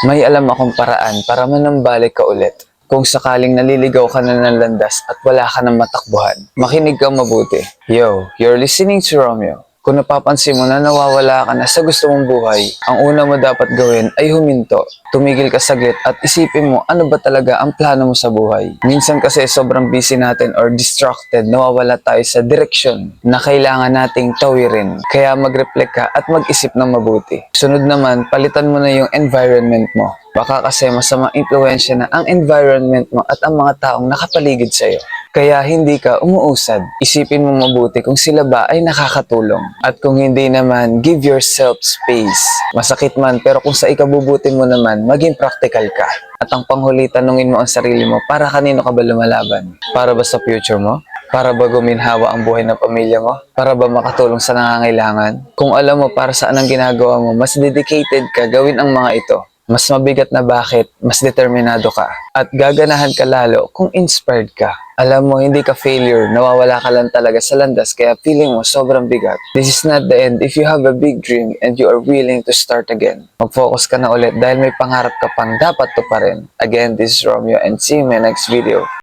May alam akong paraan para manambalik ka ulit. Kung sakaling naliligaw ka na ng landas at wala ka ng matakbuhan, makinig kang mabuti. Yo, you're listening to Romeo. Kung napapansin mo na nawawala ka na sa gusto mong buhay, ang una mo dapat gawin ay huminto. Tumigil ka saglit at isipin mo ano ba talaga ang plano mo sa buhay. Minsan kasi sobrang busy natin or distracted, nawawala tayo sa direksyon na kailangan nating tawirin. Kaya mag-reflect ka at mag-isip ng mabuti. Sunod naman, palitan mo na yung environment mo. Baka kasi masamang impluensya na ang environment mo at ang mga taong nakapaligid sa'yo. Kaya hindi ka umuusad. Isipin mo mabuti kung sila ba ay nakakatulong. At kung hindi naman, give yourself space. Masakit man, pero kung sa ikabubuti mo naman, maging practical ka. At ang panghuli, tanungin mo ang sarili mo, para kanino ka ba lumalaban? Para ba sa future mo? Para ba guminhawa ang buhay ng pamilya mo? Para ba makatulong sa nangangailangan? Kung alam mo para saan ang ginagawa mo, mas dedicated ka gawin ang mga ito. Mas mabigat na bakit, mas determinado ka. At gaganahan ka lalo kung inspired ka. Alam mo, hindi ka failure, nawawala ka lang talaga sa landas kaya feeling mo sobrang bigat. This is not the end if you have a big dream and you are willing to start again. Mag-focus ka na ulit dahil may pangarap ka pang dapat tuparin. Again, this is Romeo and see you in my next video.